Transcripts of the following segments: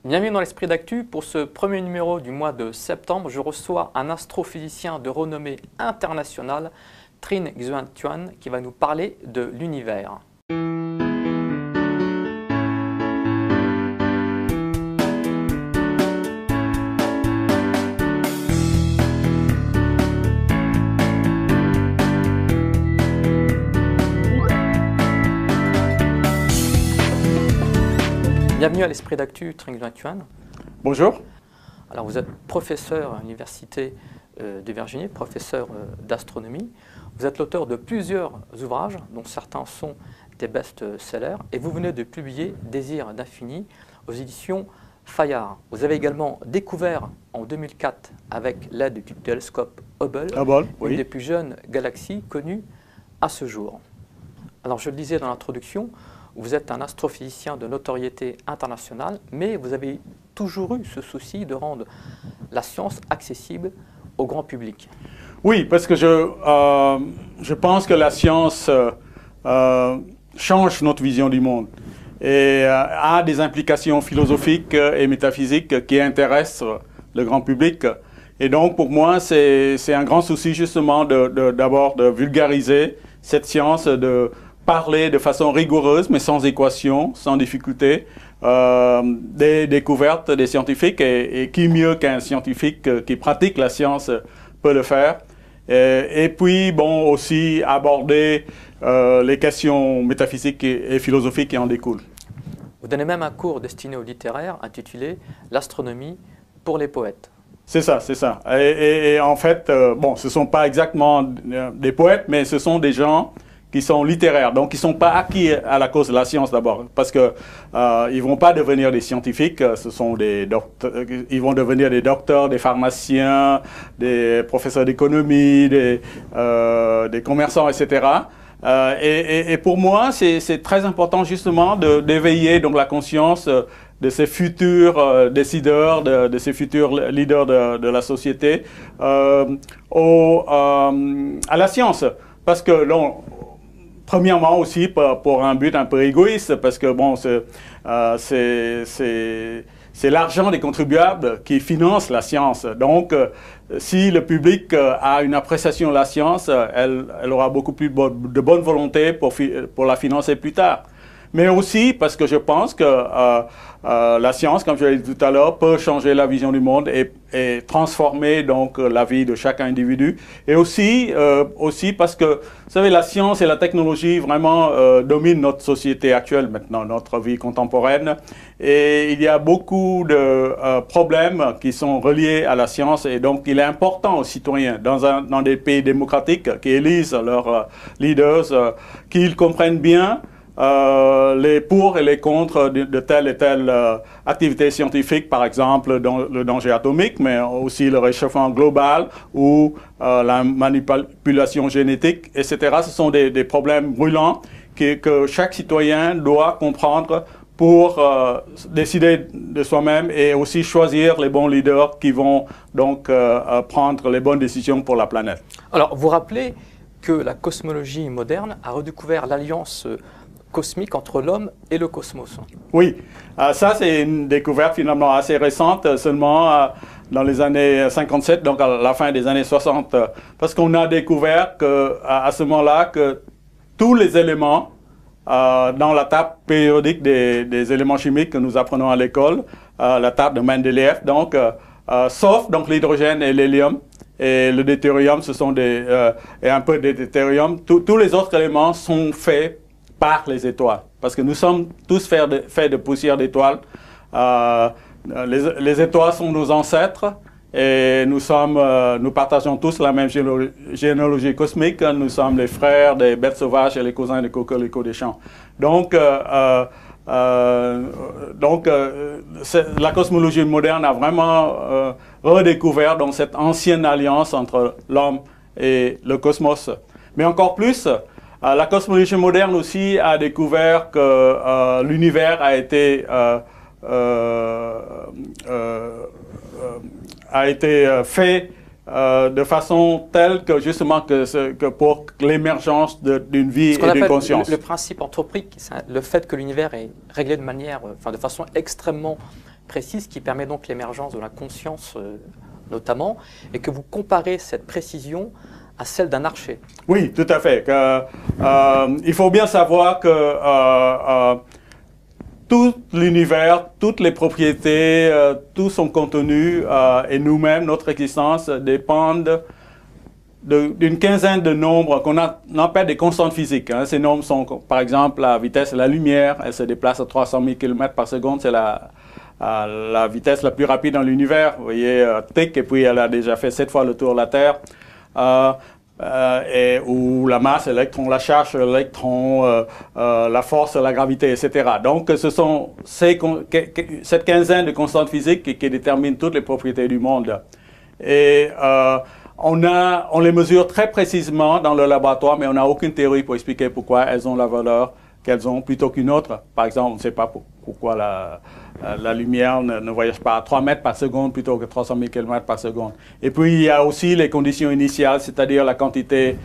Bienvenue dans l'Esprit d'Actu. Pour ce premier numéro du mois de septembre, je reçois un astrophysicien de renommée internationale, Trinh Xuan Tuan, qui va nous parler de l'univers. Bienvenue à l'Esprit d'Actu, Trinh Xuan Tuan. Bonjour. Alors vous êtes professeur à l'Université de Virginie, professeur d'astronomie. Vous êtes l'auteur de plusieurs ouvrages, dont certains sont des best-sellers, et vous venez de publier Désir d'infini aux éditions Fayard. Vous avez également découvert en 2004, avec l'aide du télescope Hubble, une des plus jeunes galaxies connues à ce jour. Alors je le disais dans l'introduction, vous êtes un astrophysicien de notoriété internationale, mais vous avez toujours eu ce souci de rendre la science accessible au grand public. Oui, parce que je pense que la science change notre vision du monde et a des implications philosophiques et métaphysiques qui intéressent le grand public. Et donc, pour moi, c'est un grand souci justement d'abord de vulgariser cette science, de parler de façon rigoureuse, mais sans équation, sans difficulté, des découvertes des scientifiques, et qui mieux qu'un scientifique qui pratique la science peut le faire. Et puis, bon, aussi aborder les questions métaphysiques et philosophiques qui en découlent. Vous donnez même un cours destiné aux littéraires intitulé « L'astronomie pour les poètes ». C'est ça, c'est ça. Et en fait, bon, ce ne sont pas exactement des poètes, mais ce sont des gens qui sont littéraires, donc ils ne sont pas acquis à la cause de la science d'abord, parce qu'ils ne vont pas devenir des scientifiques, ce sont des ils vont devenir des docteurs, des pharmaciens, des professeurs d'économie, des commerçants, etc. Et pour moi, c'est très important justement d'éveiller donc la conscience de ces futurs décideurs, de ces futurs leaders de la société à la science, parce que premièrement aussi pour un but un peu égoïste, parce que bon, c'est l'argent des contribuables qui finance la science. Donc, si le public a une appréciation de la science, elle aura beaucoup plus de bonne volonté pour la financer plus tard. Mais aussi parce que je pense que la science, comme je l'ai dit tout à l'heure, peut changer la vision du monde et transformer donc la vie de chaque individu. Et aussi parce que, vous savez, la science et la technologie vraiment dominent notre société actuelle maintenant, notre vie contemporaine. Et il y a beaucoup de problèmes qui sont reliés à la science. Et donc, il est important aux citoyens, dans des pays démocratiques qui élisent leurs leaders, qu'ils comprennent bien les pour et les contre de telle et telle activité scientifique, par exemple le danger atomique, mais aussi le réchauffement global ou la manipulation génétique, etc. Ce sont des problèmes brûlants que chaque citoyen doit comprendre pour décider de soi-même et aussi choisir les bons leaders qui vont donc prendre les bonnes décisions pour la planète. Alors, vous rappelez que la cosmologie moderne a redécouvert l'alliance cosmique entre l'homme et le cosmos. Oui, ça c'est une découverte finalement assez récente, seulement dans les années 57, donc à la fin des années 60, parce qu'on a découvert à ce moment-là que tous les éléments dans la table périodique des éléments chimiques que nous apprenons à l'école, la table de Mendeleïev, donc, sauf donc l'hydrogène et l'hélium, et le deutérium, ce sont et un peu de deutérium, tous les autres éléments sont faits par les étoiles, parce que nous sommes tous faits de poussière d'étoiles. Les étoiles sont nos ancêtres et nous partageons tous la même généalogie cosmique. Nous sommes les frères des bêtes sauvages et les cousins des cocoricots des champs. Donc, la cosmologie moderne a vraiment redécouvert donc, cette ancienne alliance entre l'homme et le cosmos. Mais encore plus, la cosmologie moderne aussi a découvert que l'univers a été fait de façon telle que justement que pour l'émergence d'une vie et d'une conscience. Le principe anthropique, le fait que l'univers est réglé de façon extrêmement précise qui permet donc l'émergence de la conscience notamment, et que vous comparez cette précision à celle d'un archer. Oui, tout à fait. Il faut bien savoir que tout l'univers, toutes les propriétés, tout son contenu et nous-mêmes, notre existence dépendent d'une quinzaine de nombres qu'on appelle des constantes physiques. Hein. Ces nombres sont, par exemple, la vitesse de la lumière, elle se déplace à 300 000 km par seconde, c'est la vitesse la plus rapide dans l'univers. Vous voyez, tic, et puis elle a déjà fait 7 fois le tour de la Terre. Ou la masse, l'électron, la charge, l'électron, la force, la gravité, etc. Donc, ce sont cette quinzaine de constantes physiques qui déterminent toutes les propriétés du monde. Et on les mesure très précisément dans le laboratoire, mais on n'a aucune théorie pour expliquer pourquoi elles ont la valeur qu'elles ont plutôt qu'une autre. Par exemple, on ne sait pas pourquoi la lumière ne voyage pas à 3 mètres par seconde plutôt que 300 000 km par seconde. Et puis, il y a aussi les conditions initiales, c'est-à-dire la quantité,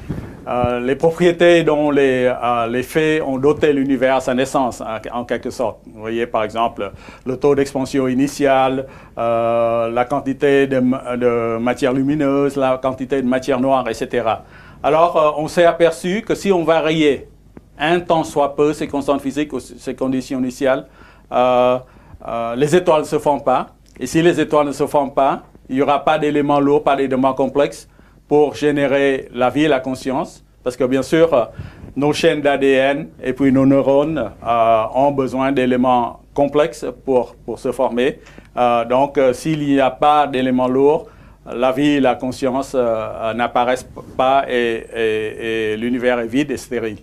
les propriétés dont les faits ont doté l'univers à sa naissance, en quelque sorte. Vous voyez, par exemple, le taux d'expansion initial, la quantité de matière lumineuse, la quantité de matière noire, etc. Alors, on s'est aperçu que si on variait un tant soit peu ces constantes physiques ou ces conditions initiales, les étoiles ne se forment pas. Et si les étoiles ne se forment pas, il n'y aura pas d'éléments lourds, pas d'éléments complexes pour générer la vie et la conscience. Parce que bien sûr, nos chaînes d'ADN et puis nos neurones ont besoin d'éléments complexes pour se former. Donc, s'il n'y a pas d'éléments lourds, la vie et la conscience n'apparaissent pas et l'univers est vide et stérile.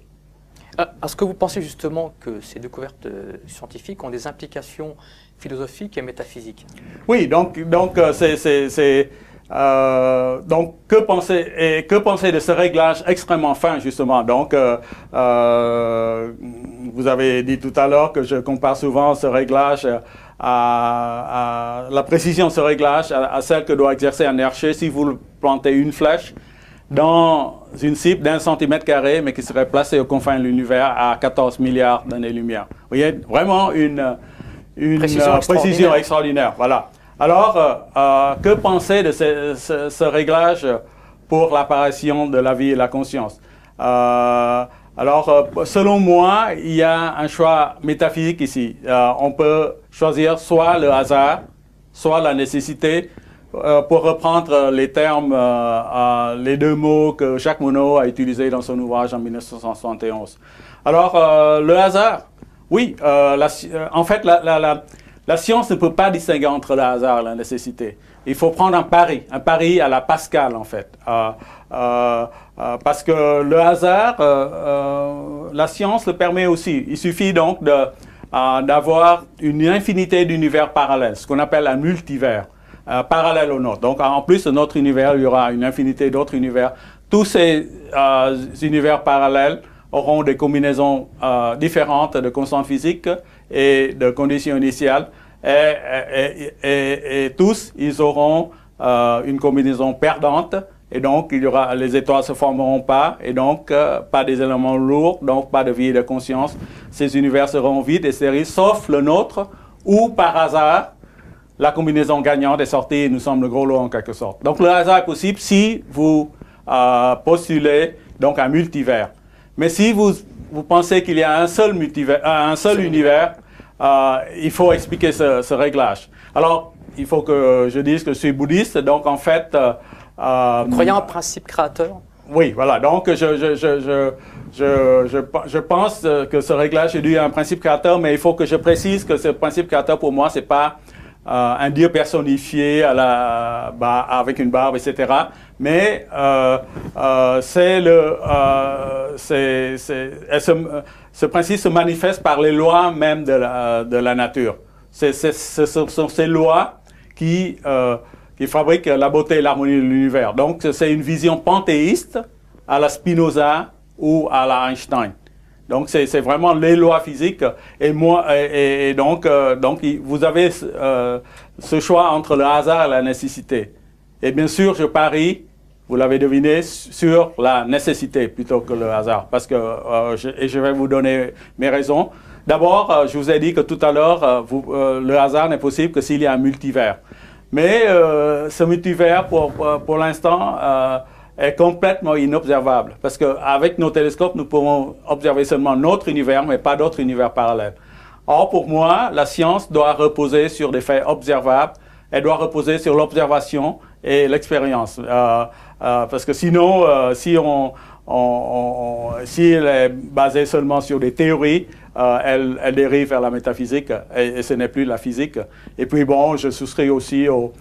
Est-ce que vous pensez justement que ces découvertes scientifiques ont des implications philosophiques et métaphysiques? Oui, donc que penser de ce réglage extrêmement fin, justement? Donc, vous avez dit tout à l'heure que je compare souvent ce réglage à la précision de ce réglage à celle que doit exercer un archer si vous plantez une flèche dans une cible d'1 cm², mais qui serait placée aux confins de l'univers à 14 milliards d'années-lumière. Vous voyez, vraiment une précision extraordinaire. Voilà. Alors, que penser de ce réglage pour l'apparition de la vie et la conscience? Alors, selon moi, il y a un choix métaphysique ici. On peut choisir soit le hasard, soit la nécessité, pour reprendre les termes, les deux mots que Jacques Monod a utilisés dans son ouvrage en 1971. Alors, le hasard, oui, en fait, la science ne peut pas distinguer entre le hasard et la nécessité. Il faut prendre un pari à la Pascal, en fait. Parce que le hasard, la science le permet aussi. Il suffit donc d'avoir une infinité d'univers parallèles, ce qu'on appelle un multivers. Parallèle au nôtre. Donc, en plus de notre univers, il y aura une infinité d'autres univers. Tous ces univers parallèles auront des combinaisons différentes de constantes physiques et de conditions initiales. Et tous, ils auront une combinaison perdante. Et donc, les étoiles ne se formeront pas. Et donc, pas des éléments lourds, donc pas de vie et de conscience. Ces univers seront vides et stériles, sauf le nôtre, où par hasard, la combinaison gagnante est sortie et nous sommes le gros lot en quelque sorte. Donc le hasard est possible si vous postulez donc un multivers. Mais si vous pensez qu'il y a un seul univers, il faut expliquer ce réglage. Alors, il faut que je dise que je suis bouddhiste, donc en fait... Croyant en principe créateur? Oui, voilà. Donc je pense que ce réglage est dû à un principe créateur, mais il faut que je précise que ce principe créateur pour moi, c'est pas un dieu personnifié avec une barbe, etc. Mais ce principe se manifeste par les lois même de la nature. Ce sont ces lois qui fabriquent la beauté et l'harmonie de l'univers. Donc c'est une vision panthéiste à la Spinoza ou à la Einstein. Donc, c'est vraiment les lois physiques. Et donc, vous avez ce choix entre le hasard et la nécessité. Et bien sûr, je parie, vous l'avez deviné, sur la nécessité plutôt que le hasard. Parce que, et je vais vous donner mes raisons. D'abord, je vous ai dit que tout à l'heure, le hasard n'est possible que s'il y a un multivers. Mais ce multivers, pour l'instant, est complètement inobservable. Parce qu'avec nos télescopes, nous pouvons observer seulement notre univers, mais pas d'autres univers parallèles. Or, pour moi, la science doit reposer sur des faits observables. Elle doit reposer sur l'observation et l'expérience. Parce que sinon, si elle est basée seulement sur des théories, elle dérive vers la métaphysique et ce n'est plus la physique. Et puis bon, je souscris aussi au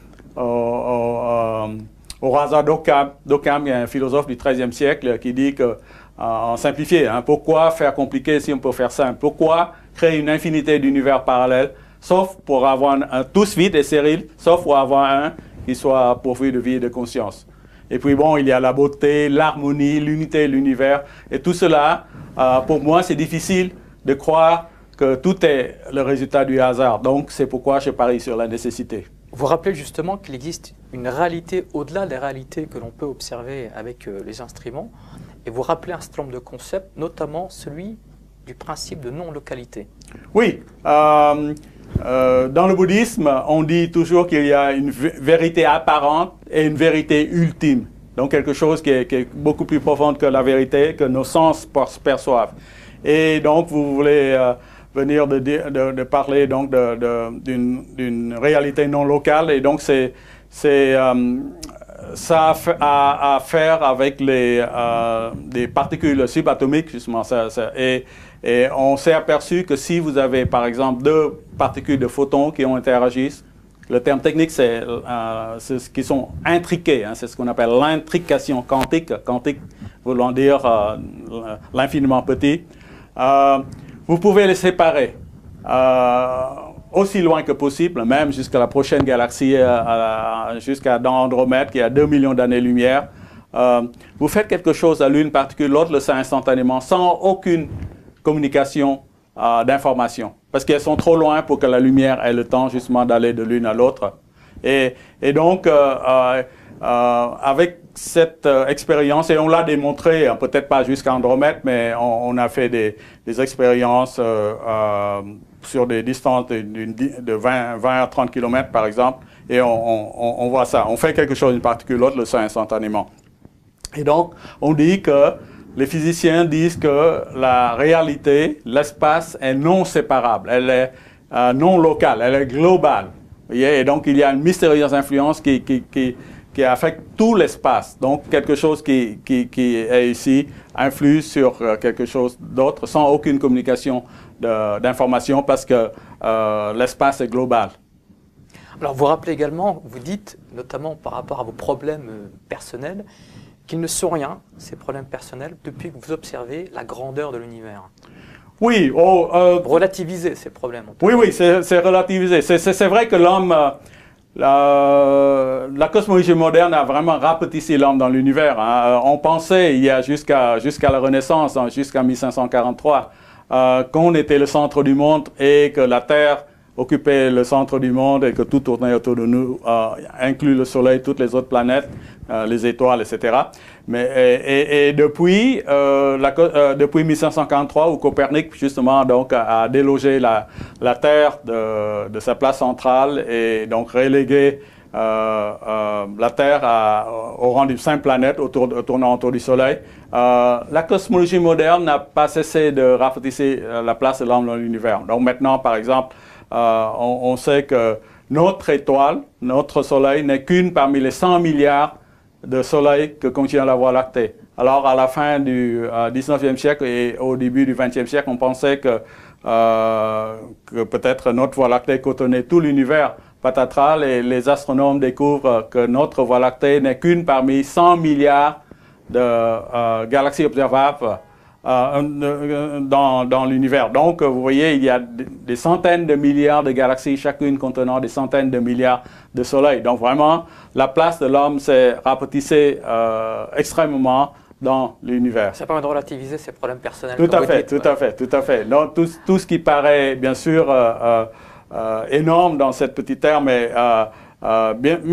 hasard d'Occam. D'Occam est un philosophe du XIIIe siècle qui dit que, en simplifié, hein, pourquoi faire compliqué si on peut faire simple? Pourquoi créer une infinité d'univers parallèles, sauf pour avoir tous vides et stériles, sauf pour avoir un qui soit pourvu de vie et de conscience? Et puis bon, il y a la beauté, l'harmonie, l'unité de l'univers. Et tout cela, pour moi, c'est difficile de croire que tout est le résultat du hasard. Donc, c'est pourquoi je parie sur la nécessité. Vous rappelez justement qu'il existe une réalité au-delà des réalités que l'on peut observer avec les instruments. Et vous rappelez un certain nombre de concepts, notamment celui du principe de non-localité. Oui. Dans le bouddhisme, on dit toujours qu'il y a une vérité apparente et une vérité ultime. Donc quelque chose qui est beaucoup plus profonde que la vérité, que nos sens perçoivent. Et donc vous voulez venir de parler donc d'une réalité non locale. Et donc ça a à faire avec des particules subatomiques, justement. Et on s'est aperçu que si vous avez, par exemple, deux particules de photons qui ont interagissent, le terme technique, c'est ce qui sont intriqués, hein, c'est ce qu'on appelle l'intrication quantique, quantique voulant dire l'infiniment petit. Vous pouvez les séparer aussi loin que possible, même jusqu'à la prochaine galaxie, jusqu'à dans Andromède, qui a 2 millions d'années-lumière. Vous faites quelque chose à l'une particule, l'autre le sait instantanément, sans aucune communication d'information, parce qu'elles sont trop loin pour que la lumière ait le temps justement d'aller de l'une à l'autre. Et donc, avec cette expérience, et on l'a démontré, peut-être pas jusqu'à Andromède, mais on a fait des expériences sur des distances de 20 à 30 km par exemple, et on voit ça. On fait quelque chose, une particule, l'autre le sait instantanément. Et donc, on dit que les physiciens disent que la réalité, l'espace est non séparable, elle est non locale, elle est globale. Et donc, il y a une mystérieuse influence qui affecte tout l'espace. Donc, quelque chose qui est ici influe sur quelque chose d'autre sans aucune communication d'information parce que l'espace est global. Alors, vous rappelez également, vous dites, notamment par rapport à vos problèmes personnels, qu'ils ne sont rien, ces problèmes personnels, depuis que vous observez la grandeur de l'univers. Oui. Relativiser ces problèmes. Oui, c'est relativisé. C'est vrai que l'homme, la cosmologie moderne a vraiment rapetissé l'homme dans l'univers. Hein. On pensait, il y a jusqu'à la Renaissance, hein, jusqu'à 1543, qu'on était le centre du monde et que la Terre occupait le centre du monde et que tout tournait autour de nous, inclus le Soleil, toutes les autres planètes, les étoiles, etc. Mais depuis 1543, où Copernic justement donc a délogé la Terre de sa place centrale et donc relégué la Terre au rang d'une simple planète tournant autour du Soleil, la cosmologie moderne n'a pas cessé de rapetisser la place de l'homme dans l'univers. Donc maintenant, par exemple, on sait que notre étoile, notre Soleil, n'est qu'une parmi les 100 milliards de soleils que contient la Voie lactée. Alors, à la fin du 19e siècle et au début du 20e siècle, on pensait que peut-être notre Voie lactée contenait tout l'univers. Patatras, les astronomes découvrent que notre Voie lactée n'est qu'une parmi 100 milliards de galaxies observables dans l'univers. Donc, vous voyez, il y a des centaines de milliards de galaxies, chacune contenant des centaines de milliards de soleils. Donc, vraiment, la place de l'homme s'est rapetissée extrêmement dans l'univers. Ça permet de relativiser ses problèmes personnels. Tout à fait. Donc, tout ce qui paraît, bien sûr, énorme dans cette petite terre, mais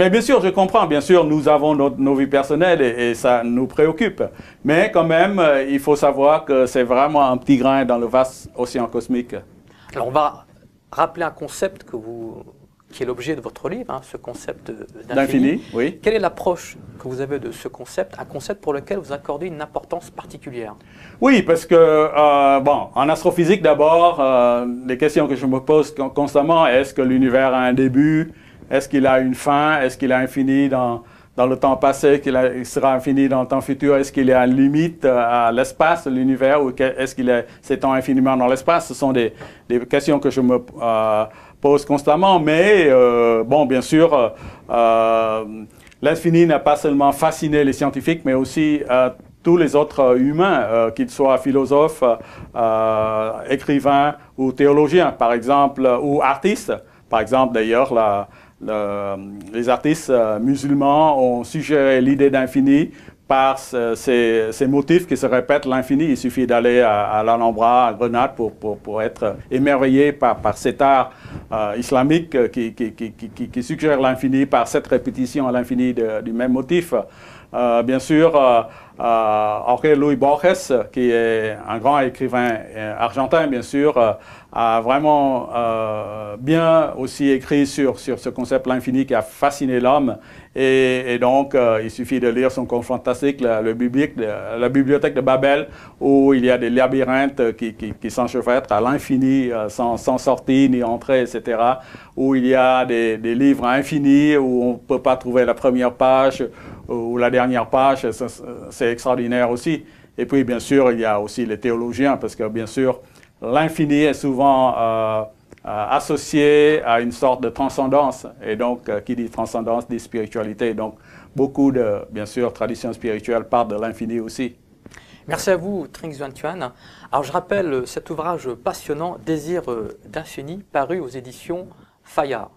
bien sûr, je comprends, bien sûr, nous avons nos vies personnelles et ça nous préoccupe. Mais quand même, il faut savoir que c'est vraiment un petit grain dans le vaste océan cosmique. Alors on va rappeler un concept qui est l'objet de votre livre, hein, ce concept d'infini. Oui. Quelle est l'approche que vous avez de ce concept, un concept pour lequel vous accordez une importance particulière? Oui, parce que, bon, en astrophysique d'abord, les questions que je me pose constamment, est-ce que l'univers a un début? Est-ce qu'il a une fin? Est-ce qu'il est infini dans le temps passé? Il sera infini dans le temps futur? Est-ce qu'il y a une limite à l'espace de l'univers? Ou est-ce qu'il s'étend infiniment dans l'espace? Ce sont des questions que je me pose constamment, mais bon, bien sûr, l'infini n'a pas seulement fasciné les scientifiques, mais aussi tous les autres humains, qu'ils soient philosophes, écrivains ou théologiens, par exemple, ou artistes. Par exemple, d'ailleurs, les artistes musulmans ont suggéré l'idée d'infini par ces motifs qui se répètent l'infini. Il suffit d'aller à l'Alhambra, à Grenade, pour être émerveillé par cet art islamique qui suggère l'infini par cette répétition à l'infini du même motif. Bien sûr, Jorge Luis Borges, qui est un grand écrivain argentin, bien sûr, a vraiment bien aussi écrit sur ce concept de l'infini qui a fasciné l'homme. Et donc, il suffit de lire son conte fantastique, la bibliothèque de Babel, où il y a des labyrinthes qui s'enchevêtrent à l'infini, sans sortie ni entrée, etc. Où il y a des livres infinis, où on ne peut pas trouver la première page ou la dernière page. C'est extraordinaire aussi. Et puis, bien sûr, il y a aussi les théologiens, parce que, bien sûr, l'infini est souvent associé à une sorte de transcendance. Et donc, qui dit transcendance dit spiritualité. Donc, beaucoup de, bien sûr, traditions spirituelles partent de l'infini aussi. Merci à vous, Trinh Xuan Thuan. Alors, je rappelle cet ouvrage passionnant, Désir d'infini, paru aux éditions Fayard.